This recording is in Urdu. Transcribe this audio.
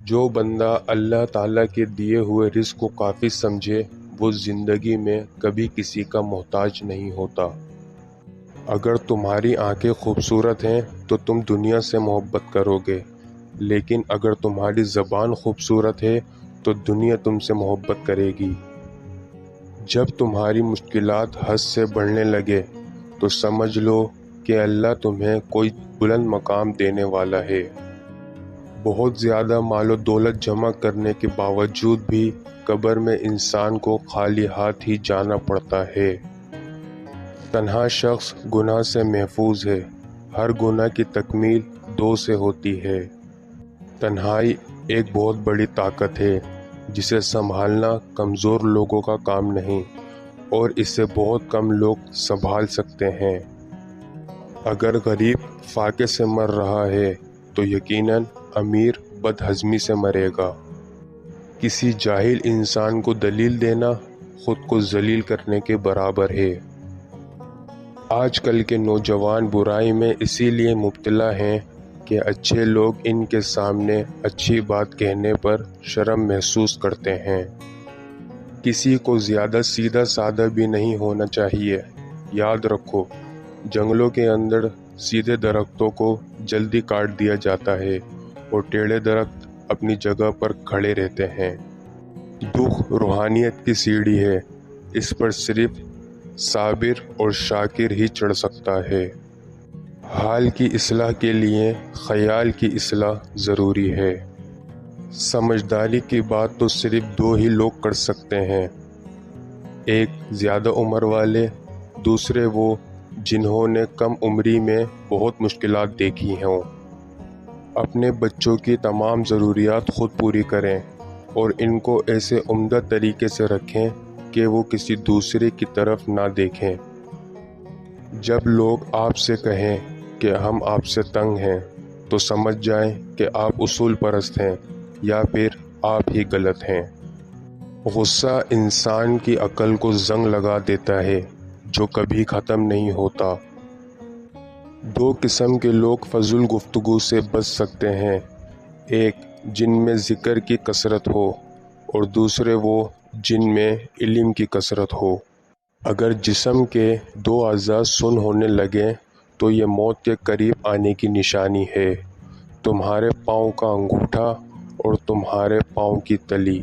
جو بندہ اللہ تعالیٰ کے دیے ہوئے رزق کو کافی سمجھے وہ زندگی میں کبھی کسی کا محتاج نہیں ہوتا۔ اگر تمہاری آنکھیں خوبصورت ہیں تو تم دنیا سے محبت کرو گے، لیکن اگر تمہاری زبان خوبصورت ہے تو دنیا تم سے محبت کرے گی۔ جب تمہاری مشکلات حد سے بڑھنے لگے تو سمجھ لو کہ اللہ تمہیں کوئی بلند مقام دینے والا ہے۔ بہت زیادہ مال و دولت جمع کرنے کے باوجود بھی قبر میں انسان کو خالی ہاتھ ہی جانا پڑتا ہے۔ تنہا شخص گناہ سے محفوظ ہے۔ ہر گناہ کی تکمیل دو سے ہوتی ہے۔ تنہائی ایک بہت بڑی طاقت ہے جسے سنبھالنا کمزور لوگوں کا کام نہیں، اور اسے بہت کم لوگ سنبھال سکتے ہیں۔ اگر غریب فاقے سے مر رہا ہے تو یقیناً امیر بد ہضمی سے مرے گا۔ کسی جاہل انسان کو دلیل دینا خود کو ذلیل کرنے کے برابر ہے۔ آج کل کے نوجوان برائی میں اسی لیے مبتلا ہیں کہ اچھے لوگ ان کے سامنے اچھی بات کہنے پر شرم محسوس کرتے ہیں۔ کسی کو زیادہ سیدھا سادہ بھی نہیں ہونا چاہیے۔ یاد رکھو، جنگلوں کے اندر سیدھے درختوں کو جلدی کاٹ دیا جاتا ہے اور ٹیڑھے درخت اپنی جگہ پر کھڑے رہتے ہیں۔ دکھ روحانیت کی سیڑھی ہے، اس پر صرف صابر اور شاکر ہی چڑھ سکتا ہے۔ حال کی اصلاح کے لیے خیال کی اصلاح ضروری ہے۔ سمجھداری کی بات تو صرف دو ہی لوگ کر سکتے ہیں، ایک زیادہ عمر والے، دوسرے وہ جنہوں نے کم عمری میں بہت مشکلات دیکھی ہوں۔ اپنے بچوں کی تمام ضروریات خود پوری کریں اور ان کو ایسے عمدہ طریقے سے رکھیں کہ وہ کسی دوسرے کی طرف نہ دیکھیں۔ جب لوگ آپ سے کہیں کہ ہم آپ سے تنگ ہیں تو سمجھ جائیں کہ آپ اصول پرست ہیں یا پھر آپ ہی غلط ہیں۔ غصہ انسان کی عقل کو زنگ لگا دیتا ہے جو کبھی ختم نہیں ہوتا۔ دو قسم کے لوگ فضول گفتگو سے بچ سکتے ہیں، ایک جن میں ذکر کی کثرت ہو اور دوسرے وہ جن میں علم کی کثرت ہو۔ اگر جسم کے دو اعضاء سن ہونے لگیں تو یہ موت کے قریب آنے کی نشانی ہے۔ تمہارے پاؤں کا انگوٹھا اور تمہارے پاؤں کی تلی۔